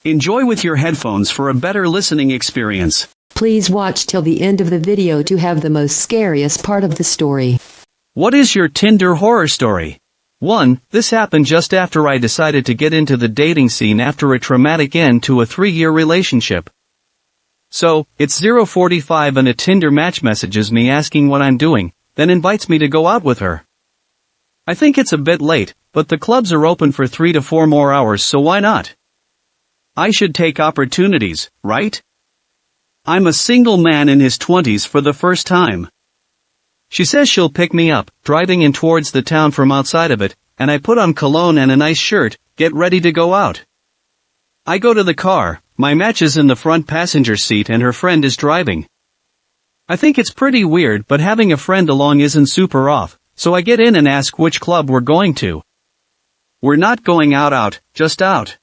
Enjoy with your headphones for a better listening experience. Please watch till the end of the video to have the most scariest part of the story. What is your Tinder horror story? 1. This happened just after I decided to get into the dating scene after a traumatic end to a 3-year relationship. So, it's 0:45 and a Tinder match messages me asking what I'm doing, then invites me to go out with her. I think it's a bit late, but the clubs are open for 3 to 4 more hours, so why not? I should take opportunities, right? I'm a single man in his 20s for the first time. She says she'll pick me up, driving in towards the town from outside of it, and I put on cologne and a nice shirt, get ready to go out. I go to the car, my match is in the front passenger seat and her friend is driving. I think it's pretty weird, but having a friend along isn't super off, so I get in and ask which club we're going to. We're not going out, just out.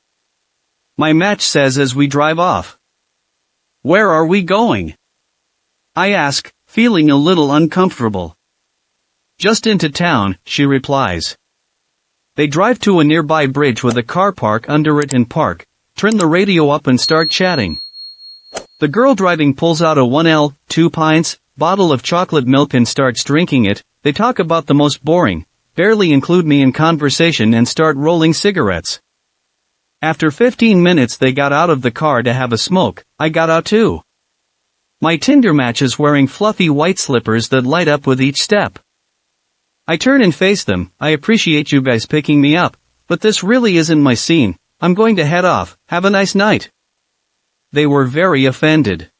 My match says as we drive off. Where are we going? I ask, feeling a little uncomfortable. Just into town, she replies. They drive to a nearby bridge with a car park under it and park, turn the radio up and start chatting. The girl driving pulls out a 1L, 2 pints, bottle of chocolate milk and starts drinking it. They talk about the most boring, barely include me in conversation and start rolling cigarettes. After 15 minutes they got out of the car to have a smoke, I got out too. My Tinder match is wearing fluffy white slippers that light up with each step. I turn and face them. I appreciate you guys picking me up, but this really isn't my scene. I'm going to head off, have a nice night. They were very offended.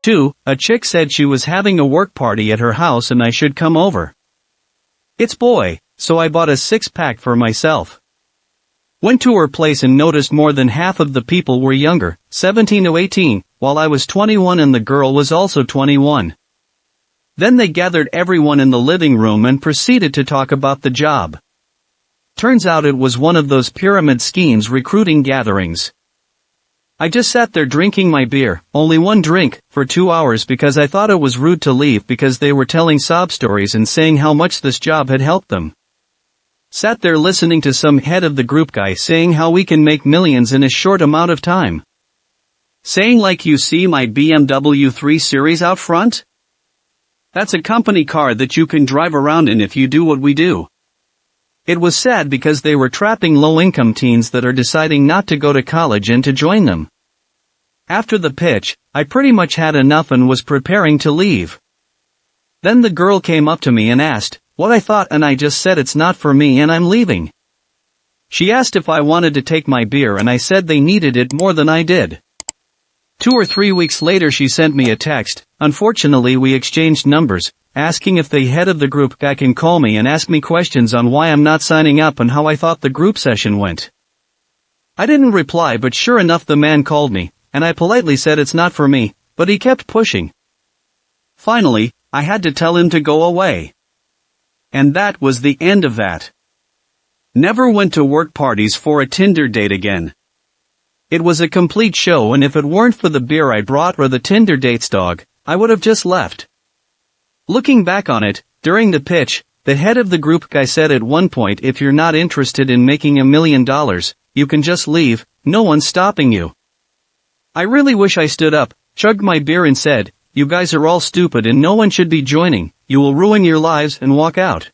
2. A chick said she was having a work party at her house and I should come over. It's boy, so I bought a 6-pack for myself. Went to her place and noticed more than half of the people were younger, 17 to 18, while I was 21 and the girl was also 21. Then they gathered everyone in the living room and proceeded to talk about the job. Turns out it was one of those pyramid schemes recruiting gatherings. I just sat there drinking my beer, only one drink, for 2 hours because I thought it was rude to leave because they were telling sob stories and saying how much this job had helped them. Sat there listening to some head of the group guy saying how we can make millions in a short amount of time. Saying like you see my BMW 3 Series out front? That's a company car that you can drive around in if you do what we do. It was sad because they were trapping low-income teens that are deciding not to go to college and to join them. After the pitch, I pretty much had enough and was preparing to leave. Then the girl came up to me and asked what I thought and I just said it's not for me and I'm leaving. She asked if I wanted to take my beer and I said they needed it more than I did. 2 or 3 weeks later she sent me a text, unfortunately we exchanged numbers, asking if the head of the group guy can call me and ask me questions on why I'm not signing up and how I thought the group session went. I didn't reply but sure enough the man called me, and I politely said it's not for me, but he kept pushing. Finally, I had to tell him to go away. And that was the end of that. Never went to work parties for a Tinder date again. It was a complete show and if it weren't for the beer I brought or the Tinder dates dog, I would have just left. Looking back on it, during the pitch, the head of the group guy said at one point if you're not interested in making $1 million, you can just leave, no one's stopping you. I really wish I stood up, chugged my beer and said, you guys are all stupid and no one should be joining, you will ruin your lives and walk out.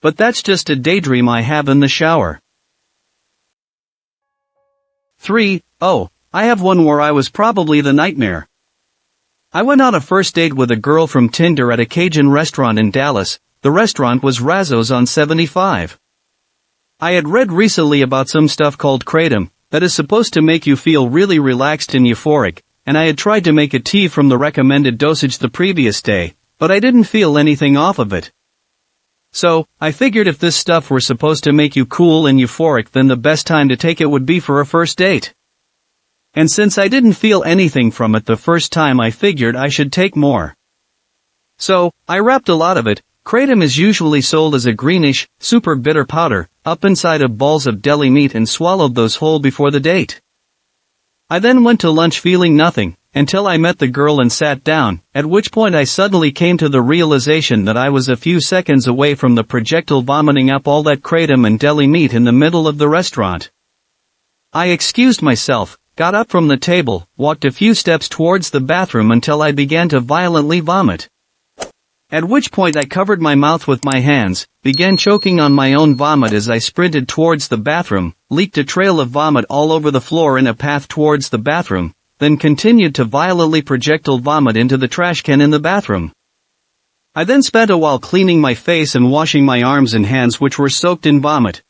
But that's just a daydream I have in the shower. 3. Oh, I have one where I was probably the nightmare. I went on a first date with a girl from Tinder at a Cajun restaurant in Dallas. The restaurant was Razzo's on 75. I had read recently about some stuff called kratom, that is supposed to make you feel really relaxed and euphoric, and I had tried to make a tea from the recommended dosage the previous day, but I didn't feel anything off of it. So, I figured if this stuff were supposed to make you cool and euphoric then the best time to take it would be for a first date. And since I didn't feel anything from it the first time I figured I should take more. So, I wrapped a lot of it. Kratom is usually sold as a greenish, super bitter powder, up inside of balls of deli meat and swallowed those whole before the date. I then went to lunch feeling nothing, until I met the girl and sat down, at which point I suddenly came to the realization that I was a few seconds away from the projectile vomiting up all that kratom and deli meat in the middle of the restaurant. I excused myself, got up from the table, walked a few steps towards the bathroom until I began to violently vomit. At which point I covered my mouth with my hands, began choking on my own vomit as I sprinted towards the bathroom, leaked a trail of vomit all over the floor in a path towards the bathroom, then continued to violently projectile vomit into the trash can in the bathroom. I then spent a while cleaning my face and washing my arms and hands which were soaked in vomit.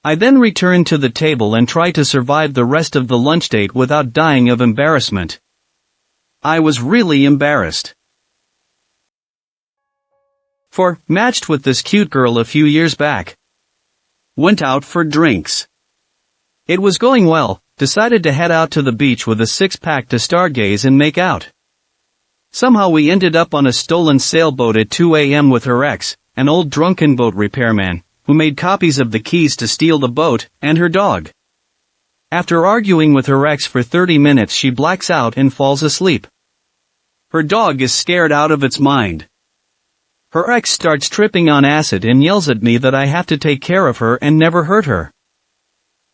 I then returned to the table and tried to survive the rest of the lunch date without dying of embarrassment. I was really embarrassed. 4. Matched with this cute girl a few years back. Went out for drinks. It was going well, decided to head out to the beach with a six-pack to stargaze and make out. Somehow we ended up on a stolen sailboat at 2 a.m. with her ex, an old drunken boat repairman, who made copies of the keys to steal the boat, and her dog. After arguing with her ex for 30 minutes she blacks out and falls asleep. Her dog is scared out of its mind. Her ex starts tripping on acid and yells at me that I have to take care of her and never hurt her.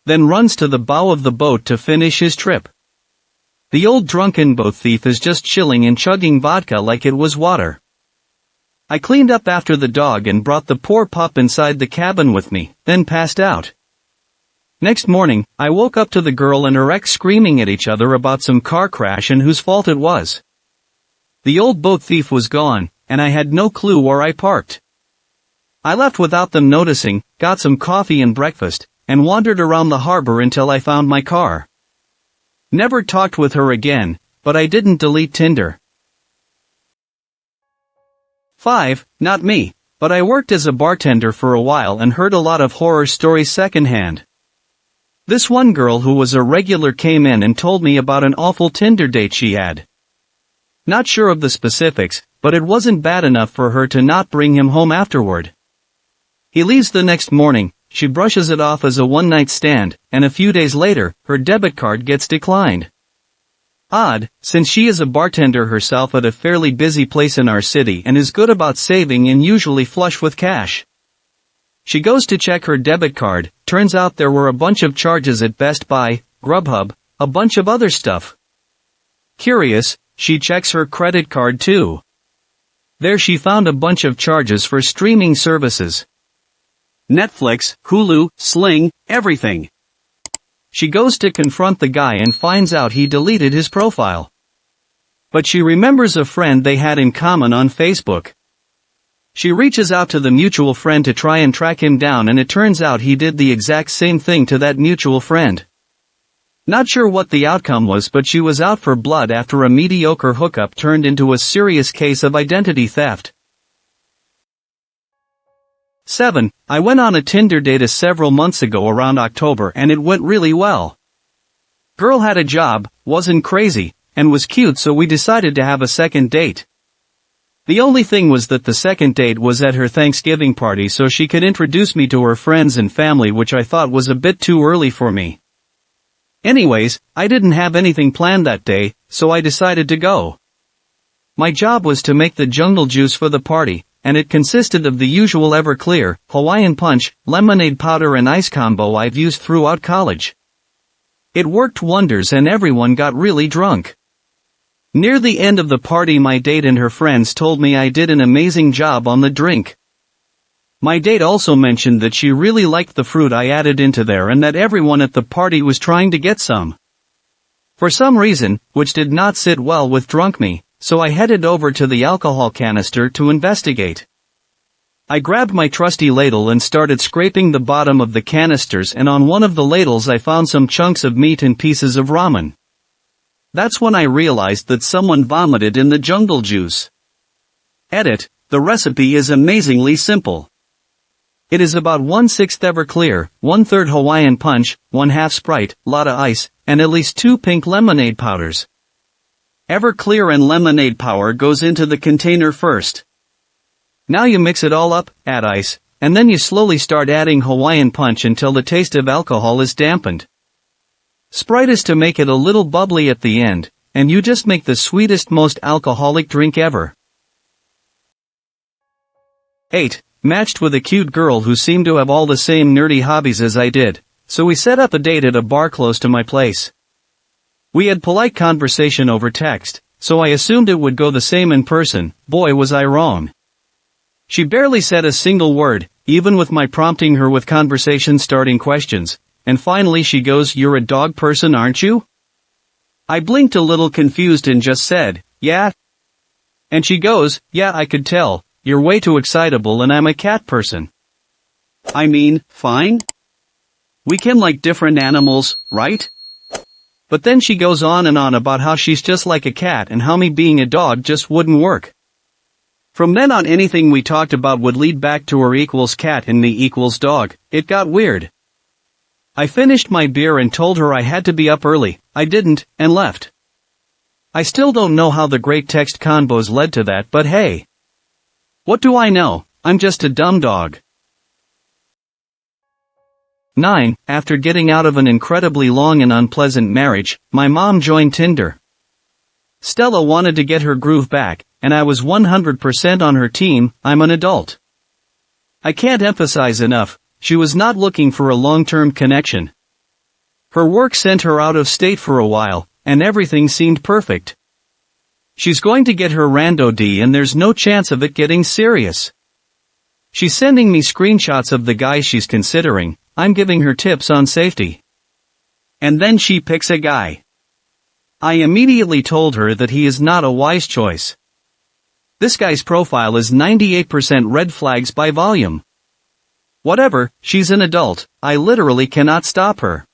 Then runs to the bow of the boat to finish his trip. The old drunken boat thief is just chilling and chugging vodka like it was water. I cleaned up after the dog and brought the poor pup inside the cabin with me, then passed out. Next morning, I woke up to the girl and her ex screaming at each other about some car crash and whose fault it was. The old boat thief was gone, and I had no clue where I parked. I left without them noticing, got some coffee and breakfast, and wandered around the harbor until I found my car. Never talked with her again, but I didn't delete Tinder. 5. Not me, but I worked as a bartender for a while and heard a lot of horror stories secondhand. This one girl who was a regular came in and told me about an awful Tinder date she had. Not sure of the specifics, but it wasn't bad enough for her to not bring him home afterward. He leaves the next morning, she brushes it off as a one-night stand, and a few days later, her debit card gets declined. Odd, since she is a bartender herself at a fairly busy place in our city and is good about saving and usually flush with cash. She goes to check her debit card, turns out there were a bunch of charges at Best Buy, Grubhub, a bunch of other stuff. Curious, she checks her credit card too. There she found a bunch of charges for streaming services. Netflix, Hulu, Sling, everything. She goes to confront the guy and finds out he deleted his profile. But she remembers a friend they had in common on Facebook. She reaches out to the mutual friend to try and track him down, and it turns out he did the exact same thing to that mutual friend. Not sure what the outcome was, but she was out for blood after a mediocre hookup turned into a serious case of identity theft. 7. I went on a Tinder date several months ago around October and it went really well. Girl had a job, wasn't crazy, and was cute, so we decided to have a second date. The only thing was that the second date was at her Thanksgiving party so she could introduce me to her friends and family, which I thought was a bit too early for me. Anyways, I didn't have anything planned that day, so I decided to go. My job was to make the jungle juice for the party, and it consisted of the usual Everclear, Hawaiian Punch, lemonade powder and ice combo I've used throughout college. It worked wonders and everyone got really drunk. Near the end of the party my date and her friends told me I did an amazing job on the drink. My date also mentioned that she really liked the fruit I added into there and that everyone at the party was trying to get some. For some reason, which did not sit well with drunk me, so I headed over to the alcohol canister to investigate. I grabbed my trusty ladle and started scraping the bottom of the canisters, and on one of the ladles I found some chunks of meat and pieces of ramen. That's when I realized that someone vomited in the jungle juice. Edit: the recipe is amazingly simple. It is about 1/6 Everclear, 1/3 Hawaiian Punch, 1/2 Sprite, lotta ice, and at least 2 pink lemonade powders. Everclear and lemonade powder goes into the container first. Now you mix it all up, add ice, and then you slowly start adding Hawaiian Punch until the taste of alcohol is dampened. Sprite is to make it a little bubbly at the end, and you just make the sweetest, most alcoholic drink ever. 8. Matched with a cute girl who seemed to have all the same nerdy hobbies as I did. So we set up a date at a bar close to my place. We had polite conversation over text, so I assumed it would go the same in person. Boy, was I wrong. She barely said a single word, even with my prompting her with conversation starting questions, and finally she goes, "You're a dog person, aren't you?" I blinked a little confused and just said, "Yeah." And she goes, "Yeah, I could tell, you're way too excitable and I'm a cat person." I mean, fine. We can like different animals, right? But then she goes on and on about how she's just like a cat and how me being a dog just wouldn't work. From then on, anything we talked about would lead back to her equals cat and me equals dog. It got weird. I finished my beer and told her I had to be up early. I didn't, and left. I still don't know how the great text convos led to that, but hey. What do I know? I'm just a dumb dog. 9. After getting out of an incredibly long and unpleasant marriage, my mom joined Tinder. Stella wanted to get her groove back, and I was 100% on her team. I'm an adult. I can't emphasize enough, she was not looking for a long-term connection. Her work sent her out of state for a while, and everything seemed perfect. She's going to get her rando D and there's no chance of it getting serious. She's sending me screenshots of the guy she's considering. I'm giving her tips on safety. And then she picks a guy. I immediately told her that he is not a wise choice. This guy's profile is 98% red flags by volume. Whatever, she's an adult, I literally cannot stop her.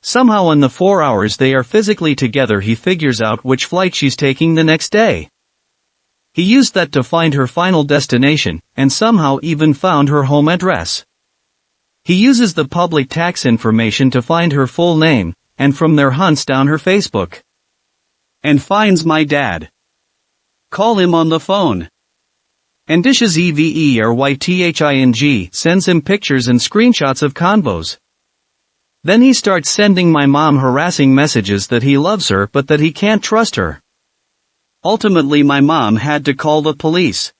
Somehow in the 4 hours they are physically together he figures out which flight she's taking the next day. He used that to find her final destination, and somehow even found her home address. He uses the public tax information to find her full name, and from there hunts down her Facebook. And finds my dad. Call him on the phone. And dishes EVERYTHING, sends him pictures and screenshots of convos. Then he starts sending my mom harassing messages that he loves her but that he can't trust her. Ultimately my mom had to call the police.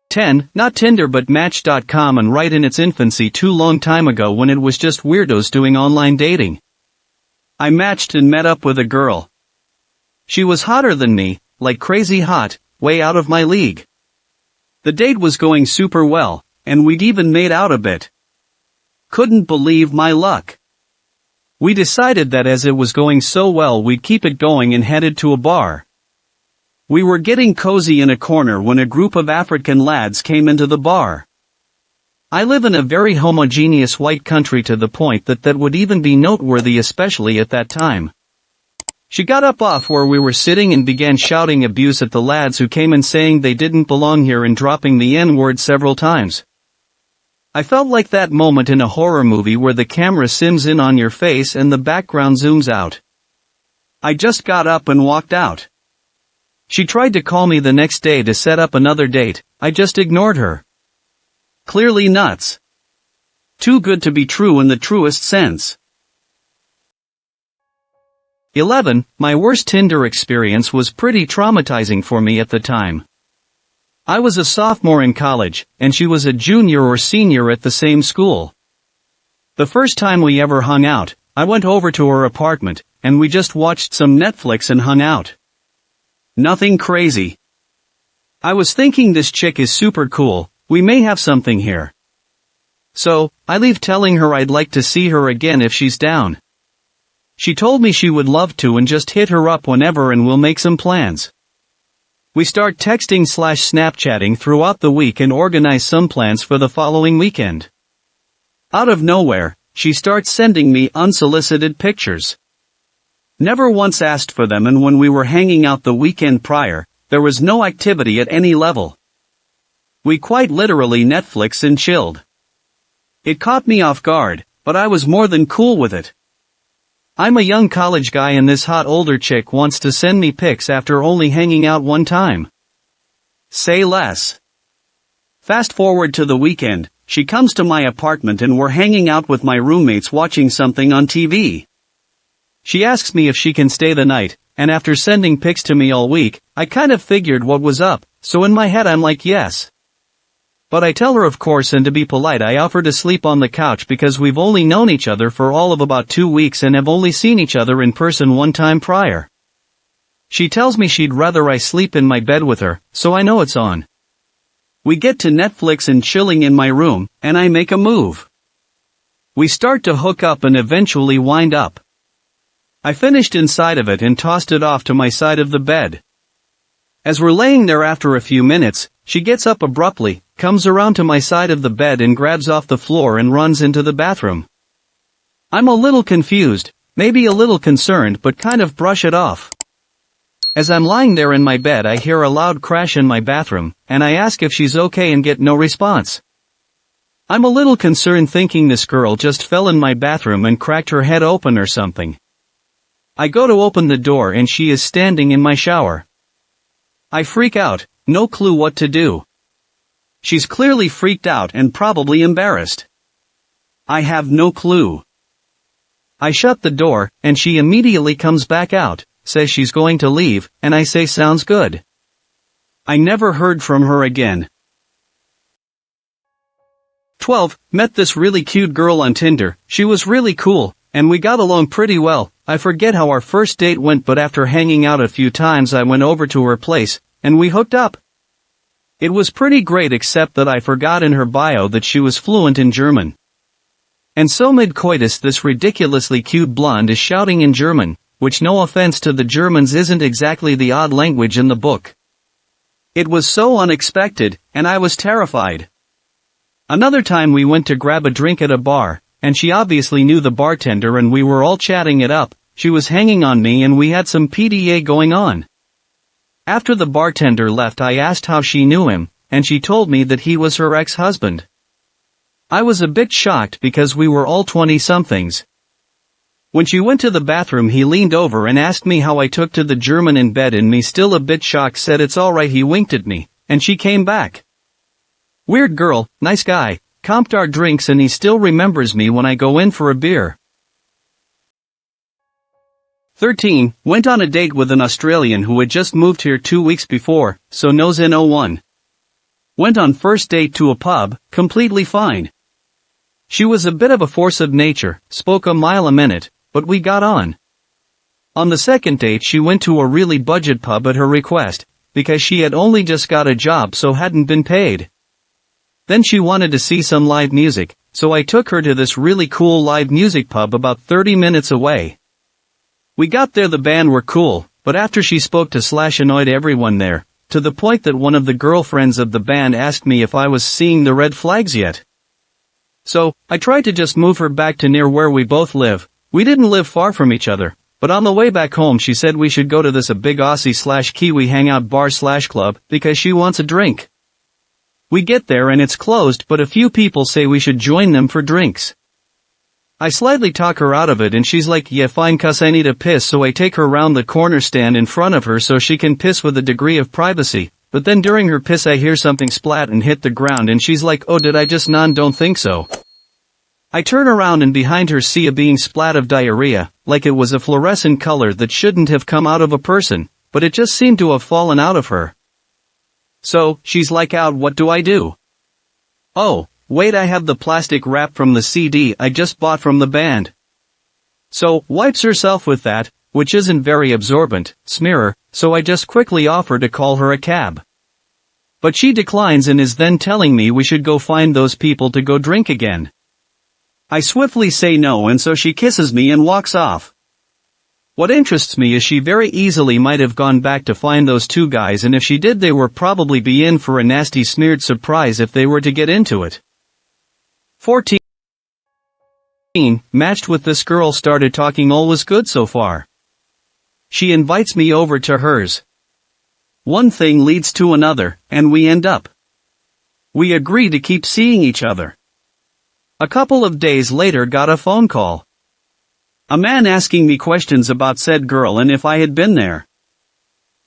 10. Not Tinder but Match.com, and right in its infancy too long time ago when it was just weirdos doing online dating. I matched and met up with a girl. She was hotter than me, like crazy hot, way out of my league. The date was going super well, and we'd even made out a bit. Couldn't believe my luck. We decided that as it was going so well we'd keep it going and headed to a bar. We were getting cozy in a corner when a group of African lads came into the bar. I live in a very homogeneous white country to the point that would even be noteworthy, especially at that time. She got up off where we were sitting and began shouting abuse at the lads who came in, saying they didn't belong here and dropping the N-word several times. I felt like that moment in a horror movie where the camera zooms in on your face and the background zooms out. I just got up and walked out. She tried to call me the next day to set up another date. I just ignored her. Clearly nuts. Too good to be true in the truest sense. 11. My worst Tinder experience was pretty traumatizing for me at the time. I was a sophomore in college, and she was a junior or senior at the same school. The first time we ever hung out, I went over to her apartment, and we just watched some Netflix and hung out. Nothing crazy. I was thinking this chick is super cool, we may have something here. So, I leave telling her I'd like to see her again if she's down. She told me she would love to and just hit her up whenever and we'll make some plans. We start texting/Snapchatting throughout the week and organize some plans for the following weekend. Out of nowhere, she starts sending me unsolicited pictures. Never once asked for them, and when we were hanging out the weekend prior, there was no activity at any level. We quite literally Netflix and chilled. It caught me off guard, but I was more than cool with it. I'm a young college guy and this hot older chick wants to send me pics after only hanging out one time. Say less. Fast forward to the weekend, she comes to my apartment and we're hanging out with my roommates watching something on TV. She asks me if she can stay the night, and after sending pics to me all week, I kind of figured what was up, so in my head I'm like yes. But I tell her of course, and to be polite I offer to sleep on the couch because we've only known each other for all of about 2 weeks and have only seen each other in person one time prior. She tells me she'd rather I sleep in my bed with her, so I know it's on. We get to Netflix and chilling in my room, and I make a move. We start to hook up and eventually wind up. I finished inside of it and tossed it off to my side of the bed. As we're laying there after a few minutes, she gets up abruptly, comes around to my side of the bed and grabs off the floor and runs into the bathroom. I'm a little confused, maybe a little concerned, but kind of brush it off. As I'm lying there in my bed I hear a loud crash in my bathroom, and I ask if she's okay and get no response. I'm a little concerned thinking this girl just fell in my bathroom and cracked her head open or something. I go to open the door and she is standing in my shower. I freak out, no clue what to do. She's clearly freaked out and probably embarrassed. I have no clue. I shut the door, and she immediately comes back out, says she's going to leave, and I say sounds good. I never heard from her again. 12. Met this really cute girl on Tinder. She was really cool, and we got along pretty well. I forget how our first date went, but after hanging out a few times I went over to her place, and we hooked up. It was pretty great, except that I forgot in her bio that she was fluent in German. And so mid-coitus this ridiculously cute blonde is shouting in German, which no offense to the Germans isn't exactly the odd language in the book. It was so unexpected, and I was terrified. Another time we went to grab a drink at a bar, and she obviously knew the bartender and we were all chatting it up. She was hanging on me and we had some PDA going on. After the bartender left I asked how she knew him, and she told me that he was her ex-husband. I was a bit shocked because we were all 20-somethings. When she went to the bathroom he leaned over and asked me how I took to the German in bed, and me still a bit shocked said it's alright. He winked at me, and she came back. Weird girl, nice guy, comped our drinks and he still remembers me when I go in for a beer. 13. Went on a date with an Australian who had just moved here 2 weeks before, so knows in 01. Went on first date to a pub, completely fine. She was a bit of a force of nature, spoke a mile a minute, but we got on. On the second date she went to a really budget pub at her request, because she had only just got a job so hadn't been paid. Then she wanted to see some live music, so I took her to this really cool live music pub about 30 minutes away. We got there, the band were cool, but after she spoke to / annoyed everyone there, to the point that one of the girlfriends of the band asked me if I was seeing the red flags yet. So, I tried to just move her back to near where we both live. We didn't live far from each other, but on the way back home she said we should go to this a big Aussie / Kiwi hangout bar / club, because she wants a drink. We get there and it's closed, but a few people say we should join them for drinks. I slightly talk her out of it and she's like, yeah fine, cuz I need a piss, so I take her round the corner stand in front of her so she can piss with a degree of privacy, but then during her piss I hear something splat and hit the ground and she's like, oh did I just don't think so. I turn around and behind her see a being splat of diarrhea, like it was a fluorescent color that shouldn't have come out of a person, but it just seemed to have fallen out of her. So, she's like, out, what do I do? Oh, wait, I have the plastic wrap from the CD I just bought from the band. So, wipes herself with that, which isn't very absorbent, smearer, so I just quickly offer to call her a cab. But she declines and is then telling me we should go find those people to go drink again. I swiftly say no, and so she kisses me and walks off. What interests me is she very easily might have gone back to find those two guys, and if she did they were probably be in for a nasty smeared surprise if they were to get into it. 14. Matched with this girl, started talking, all was good so far. She invites me over to hers. One thing leads to another, and we end up. We agree to keep seeing each other. A couple of days later got a phone call. A man asking me questions about said girl and if I had been there.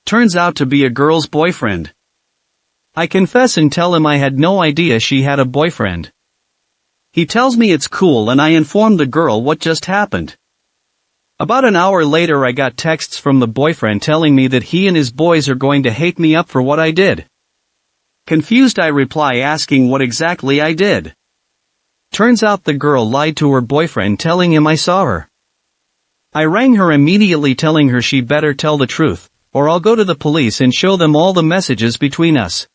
Turns out to be a girl's boyfriend. I confess and tell him I had no idea she had a boyfriend. He tells me it's cool and I inform the girl what just happened. About an hour later I got texts from the boyfriend telling me that he and his boys are going to hate me up for what I did. Confused I reply asking what exactly I did. Turns out the girl lied to her boyfriend telling him I saw her. I rang her immediately telling her she better tell the truth, or I'll go to the police and show them all the messages between us.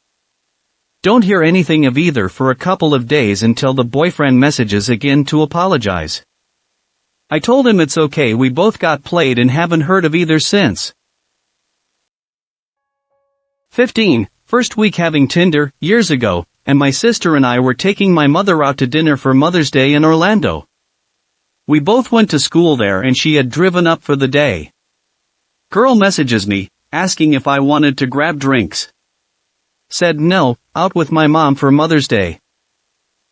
Don't hear anything of either for a couple of days until the boyfriend messages again to apologize. I told him it's okay, we both got played and haven't heard of either since. 15. First week having Tinder, years ago, and my sister and I were taking my mother out to dinner for Mother's Day in Orlando. We both went to school there and she had driven up for the day. Girl messages me, asking if I wanted to grab drinks. Said no, out with my mom for Mother's Day.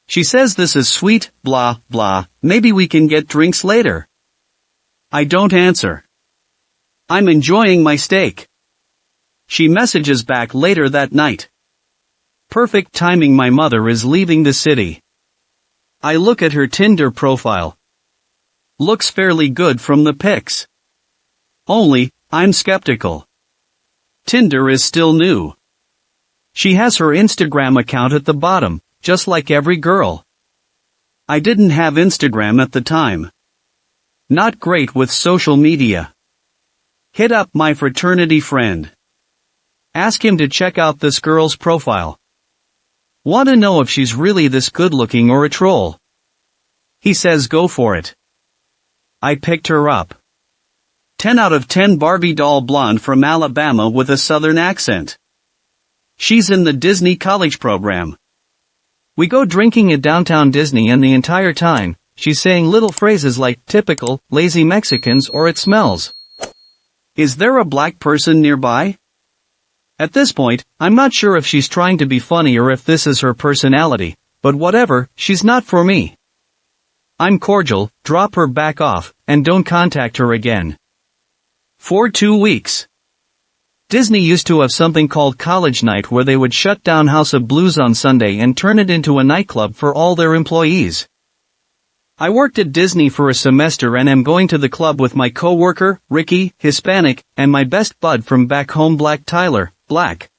She says this is sweet, blah, blah, maybe we can get drinks later. I don't answer. I'm enjoying my steak. She messages back later that night. Perfect timing, my mother is leaving the city. I look at her Tinder profile. Looks fairly good from the pics. Only, I'm skeptical. Tinder is still new. She has her Instagram account at the bottom, just like every girl. I didn't have Instagram at the time. Not great with social media. Hit up my fraternity friend. Ask him to check out this girl's profile. Want to know if she's really this good looking or a troll. He says go for it. I picked her up. 10 out of 10 Barbie doll blonde from Alabama with a southern accent. She's in the Disney college program. We go drinking at downtown Disney and the entire time, she's saying little phrases like typical, lazy Mexicans or it smells. Is there a black person nearby? At this point, I'm not sure if she's trying to be funny or if this is her personality, but whatever, she's not for me. I'm cordial, drop her back off, and don't contact her again. For 2 weeks. Disney used to have something called College Night where they would shut down House of Blues on Sunday and turn it into a nightclub for all their employees. I worked at Disney for a semester and am going to the club with my co-worker, Ricky, Hispanic, and my best bud from back home, Black Tyler, Black.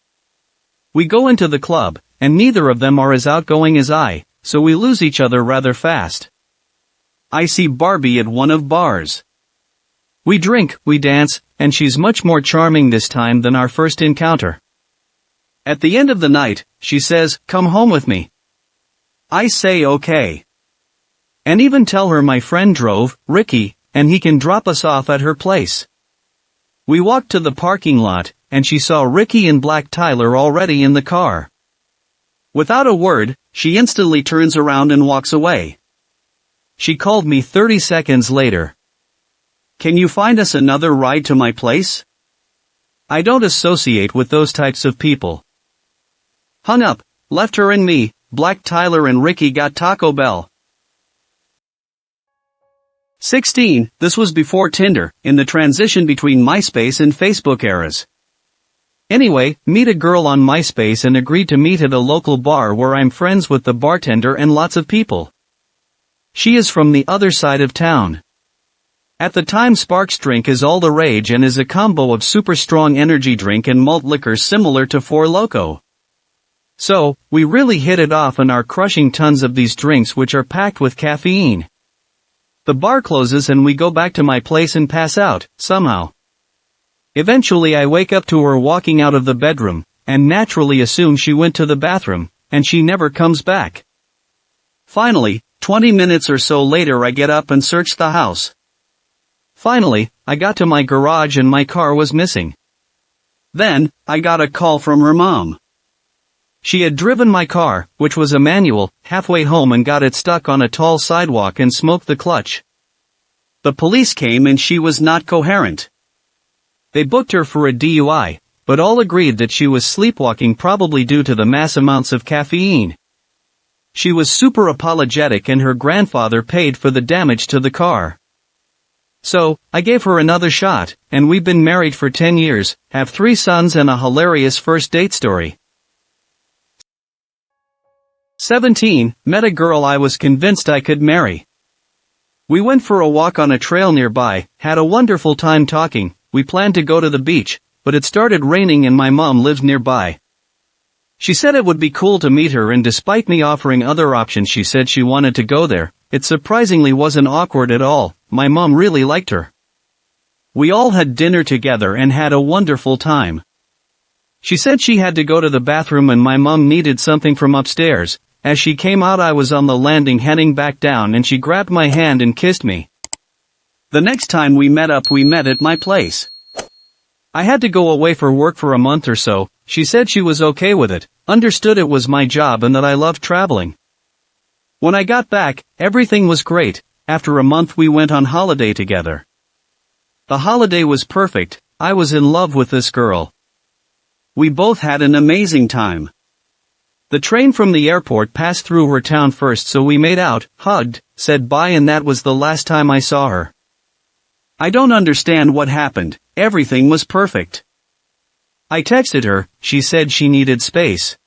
We go into the club, and neither of them are as outgoing as I, so we lose each other rather fast. I see Barbie at one of bars. We drink, we dance, and she's much more charming this time than our first encounter. At the end of the night, she says, come home with me. I say okay. And even tell her my friend drove, Ricky, and he can drop us off at her place. We walked to the parking lot, and she saw Ricky and Black Tyler already in the car. Without a word, she instantly turns around and walks away. She called me 30 seconds later. Can you find us another ride to my place? I don't associate with those types of people. Hung up, left her and me, Black Tyler and Ricky got Taco Bell. 16. This was before Tinder, in the transition between MySpace and Facebook eras. Anyway, meet a girl on MySpace and agreed to meet at a local bar where I'm friends with the bartender and lots of people. She is from the other side of town. At the time Sparks drink is all the rage and is a combo of super strong energy drink and malt liquor similar to Four Loko. So, we really hit it off and are crushing tons of these drinks which are packed with caffeine. The bar closes and we go back to my place and pass out, somehow. Eventually I wake up to her walking out of the bedroom, and naturally assume she went to the bathroom, and she never comes back. Finally, 20 minutes or so later I get up and search the house. Finally, I got to my garage and my car was missing. Then, I got a call from her mom. She had driven my car, which was a manual, halfway home and got it stuck on a tall sidewalk and smoked the clutch. The police came and she was not coherent. They booked her for a DUI, but all agreed that she was sleepwalking probably due to the mass amounts of caffeine. She was super apologetic and her grandfather paid for the damage to the car. So, I gave her another shot, and we've been married for 10 years, have 3 sons and a hilarious first date story. 17. Met a girl I was convinced I could marry. We went for a walk on a trail nearby, had a wonderful time talking, we planned to go to the beach, but it started raining and my mom lives nearby. She said it would be cool to meet her, and despite me offering other options, she said she wanted to go there. It surprisingly wasn't awkward at all. My mom really liked her. We all had dinner together and had a wonderful time. She said she had to go to the bathroom and my mom needed something from upstairs. As she came out, I was on the landing heading back down, and she grabbed my hand and kissed me. The next time we met at my place. I had to go away for work for a month or so. She said she was okay with it, understood it was my job and that I loved traveling. When I got back, everything was great. After a month we went on holiday together. The holiday was perfect. I was in love with this girl. We both had an amazing time. The train from the airport passed through her town first, so we made out, hugged, said bye, and that was the last time I saw her. I don't understand what happened. Everything was perfect. I texted her. She said she needed space.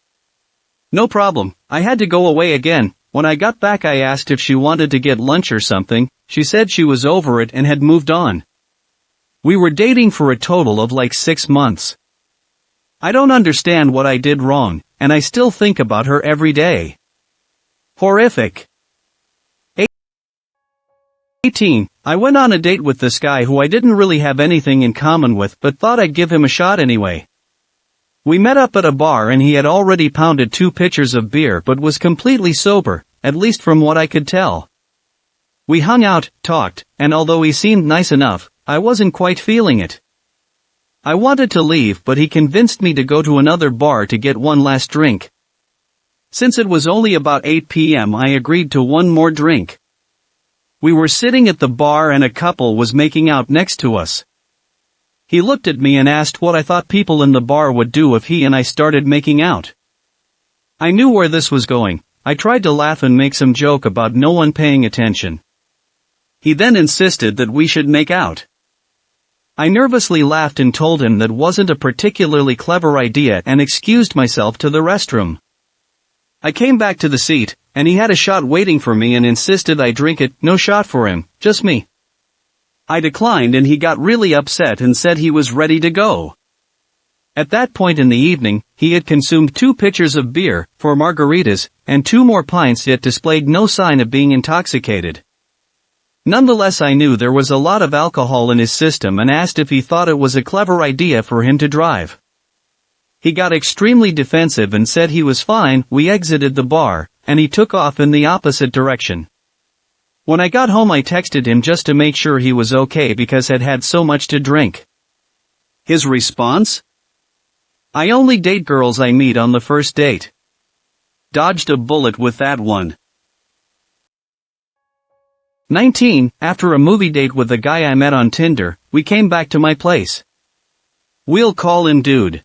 No problem. I had to go away again. When I got back, I asked if she wanted to get lunch or something. She said she was over it and had moved on. We were dating for a total of like 6 months. I don't understand what I did wrong, and I still think about her every day. Horrific. 18. I went on a date with this guy who I didn't really have anything in common with, but thought I'd give him a shot anyway. We met up at a bar and he had already pounded 2 pitchers of beer but was completely sober, at least from what I could tell. We hung out, talked, and although he seemed nice enough, I wasn't quite feeling it. I wanted to leave, but he convinced me to go to another bar to get one last drink. Since it was only about 8 p.m., I agreed to one more drink. We were sitting at the bar and a couple was making out next to us. He looked at me and asked what I thought people in the bar would do if he and I started making out. I knew where this was going. I tried to laugh and make some joke about no one paying attention. He then insisted that we should make out. I nervously laughed and told him that wasn't a particularly clever idea and excused myself to the restroom. I came back to the seat, and he had a shot waiting for me and insisted I drink it. No shot for him, just me. I declined and he got really upset and said he was ready to go. At that point in the evening, he had consumed 2 pitchers of beer, 4 margaritas, and 2 more pints, yet displayed no sign of being intoxicated. Nonetheless, I knew there was a lot of alcohol in his system and asked if he thought it was a clever idea for him to drive. He got extremely defensive and said he was fine. We exited the bar, and he took off in the opposite direction. When I got home, I texted him just to make sure he was okay because I'd had so much to drink. His response? I only date girls I meet on the first date. Dodged a bullet with that one. 19. After a movie date with a guy I met on Tinder, we came back to my place. We'll call him Dude.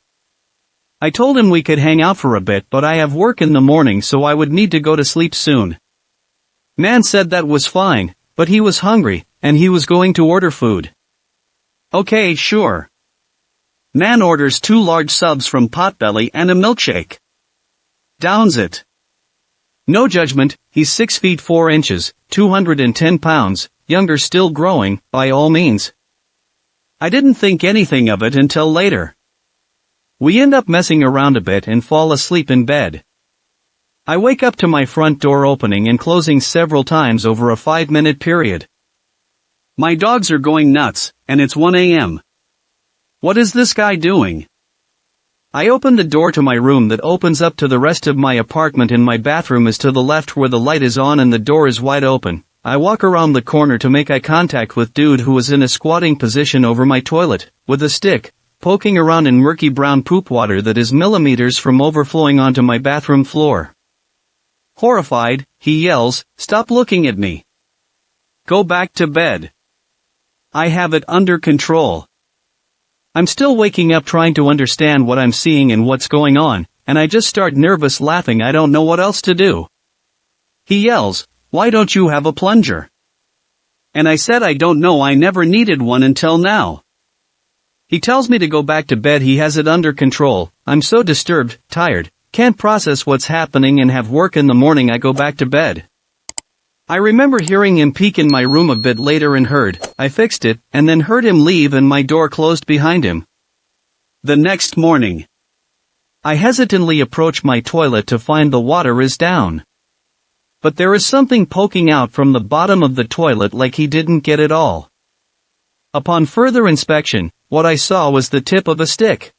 I told him we could hang out for a bit, but I have work in the morning, so I would need to go to sleep soon. Man said that was fine, but he was hungry, and he was going to order food. Okay, sure. Man orders 2 large subs from Potbelly and a milkshake. Downs it. No judgment. He's 6 feet 4 inches, 210 pounds, younger, still growing, by all means. I didn't think anything of it until later. We end up messing around a bit and fall asleep in bed. I wake up to my front door opening and closing several times over a 5-minute period. My dogs are going nuts, and it's 1 a.m. What is this guy doing? I open the door to my room that opens up to the rest of my apartment, and my bathroom is to the left where the light is on and the door is wide open. I walk around the corner to make eye contact with Dude, who was in a squatting position over my toilet, with a stick, poking around in murky brown poop water that is millimeters from overflowing onto my bathroom floor. Horrified, he yells, "Stop looking at me. Go back to bed. I have it under control." I'm still waking up trying to understand what I'm seeing and what's going on, and I just start nervous laughing. I don't know what else to do. He yells, "Why don't you have a plunger?" And I said I don't know, I never needed one until now. He tells me to go back to bed, he has it under control. I'm so disturbed, tired, can't process what's happening and have work in the morning. I go back to bed. I remember hearing him peek in my room a bit later and I fixed it, and then heard him leave and my door closed behind him. The next morning. I hesitantly approach my toilet to find the water is down. But there is something poking out from the bottom of the toilet like he didn't get it all. Upon further inspection, what I saw was the tip of a stick.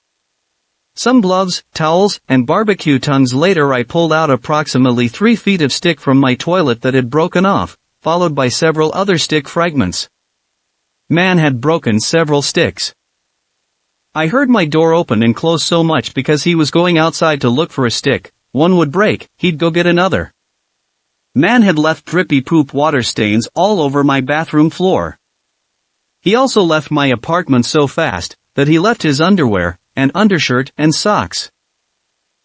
Some gloves, towels, and barbecue tongues later I pulled out approximately 3 feet of stick from my toilet that had broken off, followed by several other stick fragments. Man had broken several sticks. I heard my door open and close so much because he was going outside to look for a stick. One would break, he'd go get another. Man had left drippy poop water stains all over my bathroom floor. He also left my apartment so fast that he left his underwear and undershirt and socks.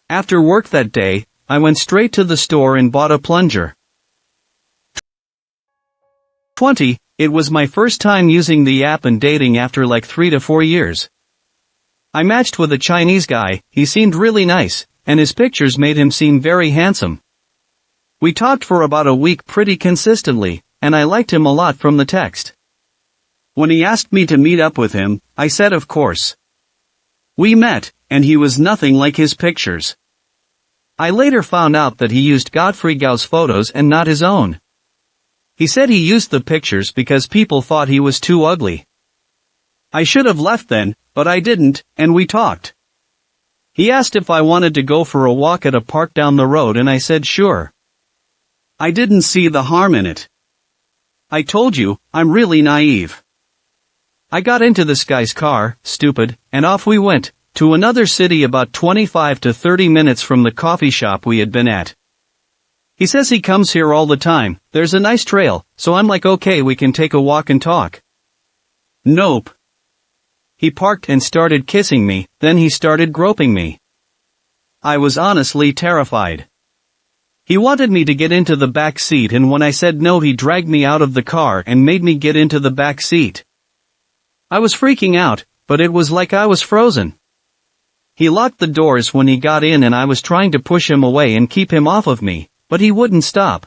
After work that day, I went straight to the store and bought a plunger. 20. It was my first time using the app and dating after like 3 to 4 years. I matched with a Chinese guy. He seemed really nice, and his pictures made him seem very handsome. We talked for about a week pretty consistently, and I liked him a lot from the text. When he asked me to meet up with him, I said of course. We met, and he was nothing like his pictures. I later found out that he used Godfrey Gau's photos and not his own. He said he used the pictures because people thought he was too ugly. I should have left then, but I didn't, and we talked. He asked if I wanted to go for a walk at a park down the road and I said sure. I didn't see the harm in it. I told you, I'm really naive. I got into this guy's car, stupid, and off we went, to another city about 25 to 30 minutes from the coffee shop we had been at. He says he comes here all the time, there's a nice trail, so I'm like okay we can take a walk and talk. Nope. He parked and started kissing me, then he started groping me. I was honestly terrified. He wanted me to get into the back seat and when I said no he dragged me out of the car and made me get into the back seat. I was freaking out, but it was like I was frozen. He locked the doors when he got in and I was trying to push him away and keep him off of me, but he wouldn't stop.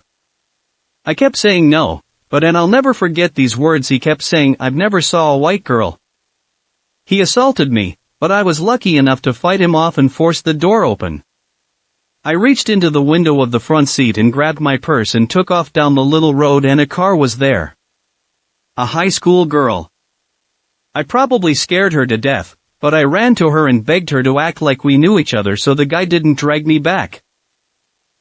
I kept saying no, but and I'll never forget these words he kept saying, I've never saw a white girl. He assaulted me, but I was lucky enough to fight him off and force the door open. I reached into the window of the front seat and grabbed my purse and took off down the little road and a car was there. A high school girl. I probably scared her to death, but I ran to her and begged her to act like we knew each other so the guy didn't drag me back.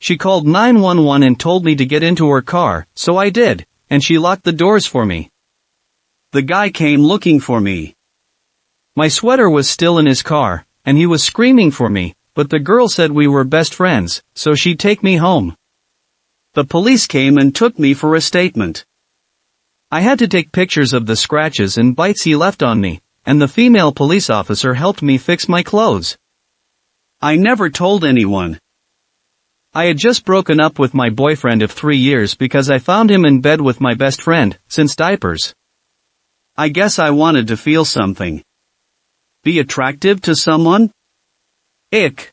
She called 911 and told me to get into her car, so I did, and she locked the doors for me. The guy came looking for me. My sweater was still in his car, and he was screaming for me, but the girl said we were best friends, so she'd take me home. The police came and took me for a statement. I had to take pictures of the scratches and bites he left on me, and the female police officer helped me fix my clothes. I never told anyone. I had just broken up with my boyfriend of 3 years because I found him in bed with my best friend, since diapers. I guess I wanted to feel something. Be attractive to someone? Ick.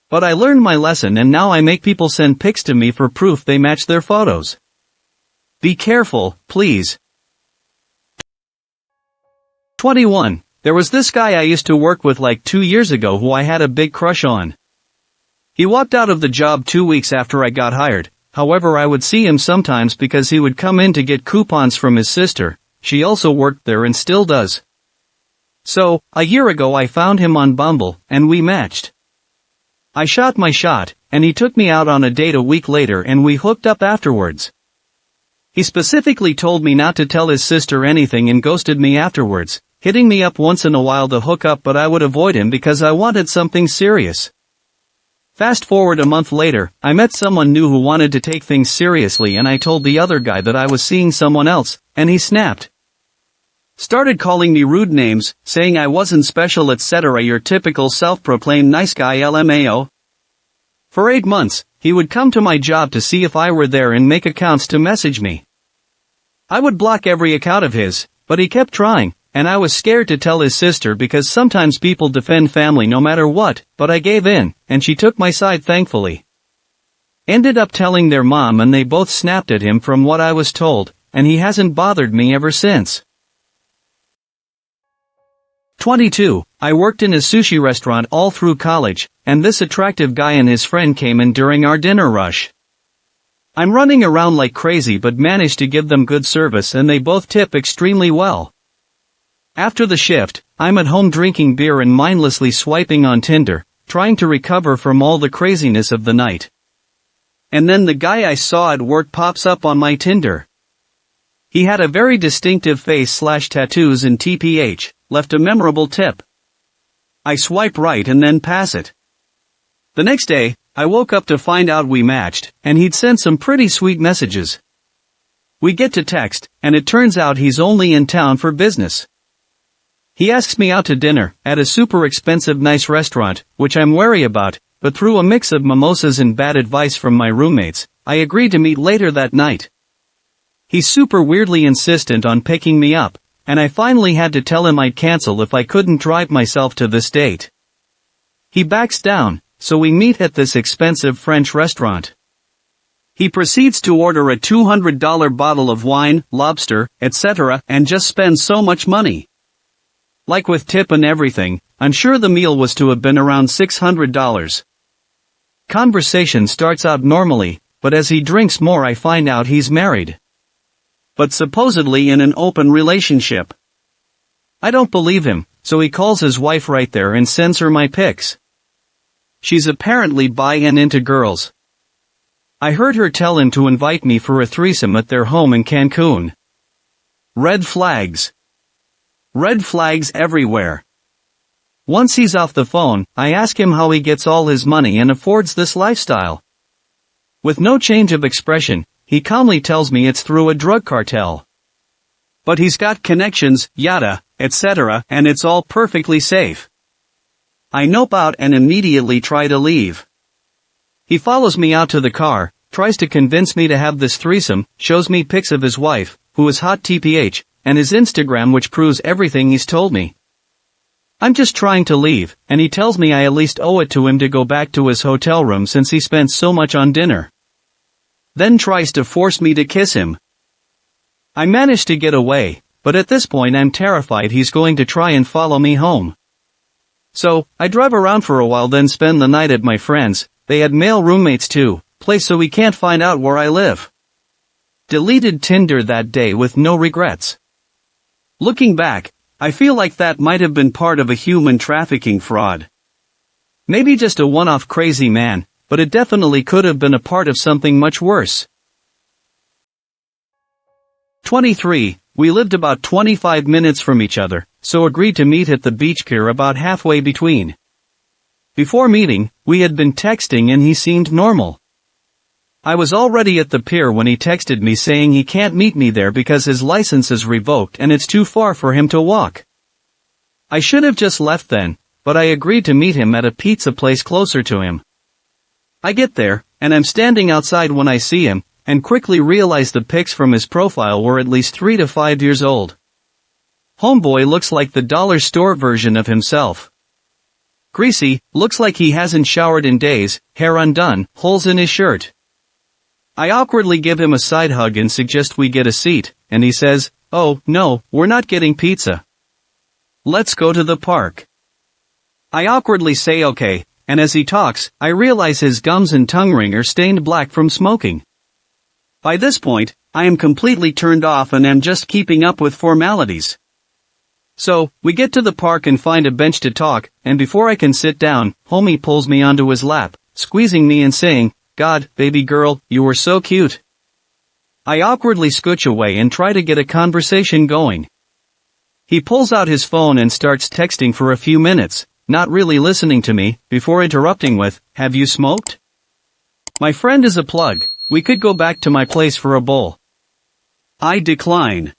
But I learned my lesson and now I make people send pics to me for proof they match their photos. Be careful, please. 21. There was this guy I used to work with like 2 years ago who I had a big crush on. He walked out of the job 2 weeks after I got hired, however I would see him sometimes because he would come in to get coupons from his sister. She also worked there and still does. So, a year ago I found him on Bumble, and we matched. I shot my shot, and he took me out on a date a week later and we hooked up afterwards. He specifically told me not to tell his sister anything and ghosted me afterwards, hitting me up once in a while to hook up but I would avoid him because I wanted something serious. Fast forward a month later, I met someone new who wanted to take things seriously and I told the other guy that I was seeing someone else, and he snapped. Started calling me rude names, saying I wasn't special etc. Your typical self-proclaimed nice guy LMAO. For 8 months, he would come to my job to see if I were there and make accounts to message me. I would block every account of his, but he kept trying, and I was scared to tell his sister because sometimes people defend family no matter what, but I gave in, and she took my side thankfully. Ended up telling their mom and they both snapped at him from what I was told, and he hasn't bothered me ever since. 22. I worked in a sushi restaurant all through college, and this attractive guy and his friend came in during our dinner rush. I'm running around like crazy but managed to give them good service and they both tip extremely well. After the shift, I'm at home drinking beer and mindlessly swiping on Tinder, trying to recover from all the craziness of the night. And then the guy I saw at work pops up on my Tinder. He had a very distinctive face/tattoos and TPH, left a memorable tip. I swipe right and then pass it. The next day, I woke up to find out we matched, and he'd sent some pretty sweet messages. We get to text, and it turns out he's only in town for business. He asks me out to dinner, at a super expensive nice restaurant, which I'm wary about, but through a mix of mimosas and bad advice from my roommates, I agreed to meet later that night. He's super weirdly insistent on picking me up, and I finally had to tell him I'd cancel if I couldn't drive myself to this date. He backs down, so we meet at this expensive French restaurant. He proceeds to order a $200 bottle of wine, lobster, etc., and just spends so much money. Like with tip and everything, I'm sure the meal was to have been around $600. Conversation starts out normally, but as he drinks more I find out he's married. But supposedly in an open relationship. I don't believe him, so he calls his wife right there and sends her my pics. She's apparently bi and into girls. I heard her tell him to invite me for a threesome at their home in Cancun. Red flags. Red flags everywhere. Once he's off the phone, I ask him how he gets all his money and affords this lifestyle. With no change of expression, he calmly tells me it's through a drug cartel. But he's got connections, yada, etc., and it's all perfectly safe. I nope out and immediately try to leave. He follows me out to the car, tries to convince me to have this threesome, shows me pics of his wife, who is hot TPH, and his Instagram which proves everything he's told me. I'm just trying to leave, and he tells me I at least owe it to him to go back to his hotel room since he spent so much on dinner. Then tries to force me to kiss him. I manage to get away, but at this point I'm terrified he's going to try and follow me home. So, I drive around for a while then spend the night at my friend's, they had male roommates too, place so he can't find out where I live. Deleted Tinder that day with no regrets. Looking back, I feel like that might have been part of a human trafficking fraud. Maybe just a one-off crazy man, but it definitely could have been a part of something much worse. 23. We lived about 25 minutes from each other, so agreed to meet at the beach pier about halfway between. Before meeting, we had been texting and he seemed normal. I was already at the pier when he texted me saying he can't meet me there because his license is revoked and it's too far for him to walk. I should have just left then, but I agreed to meet him at a pizza place closer to him. I get there, and I'm standing outside when I see him, and quickly realize the pics from his profile were at least 3 to 5 years old. Homeboy looks like the dollar store version of himself. Greasy, looks like he hasn't showered in days, hair undone, holes in his shirt. I awkwardly give him a side hug and suggest we get a seat, and he says, "Oh, no, we're not getting pizza. Let's go to the park." I awkwardly say okay, and as he talks, I realize his gums and tongue ring are stained black from smoking. By this point, I am completely turned off and am just keeping up with formalities. So, we get to the park and find a bench to talk, and before I can sit down, homie pulls me onto his lap, squeezing me and saying, "God, baby girl, you were so cute." I awkwardly scooch away and try to get a conversation going. He pulls out his phone and starts texting for a few minutes, not really listening to me, before interrupting with, "Have you smoked? My friend is a plug. We could go back to my place for a bowl." I decline.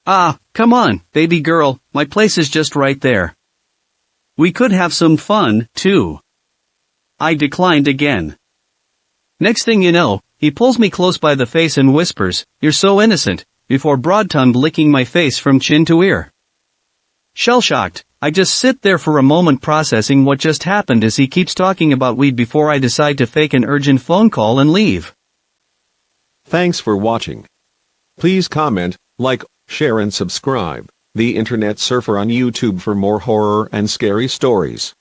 "Ah, come on, baby girl, my place is just right there. We could have some fun, too." I declined again. Next thing you know, he pulls me close by the face and whispers, "You're so innocent," before broad-tongued licking my face from chin to ear. Shell-shocked, I just sit there for a moment processing what just happened as he keeps talking about weed before I decide to fake an urgent phone call and leave. Thanks for watching. Please comment, like, share and subscribe. the internet surfer on YouTube for more horror and scary stories.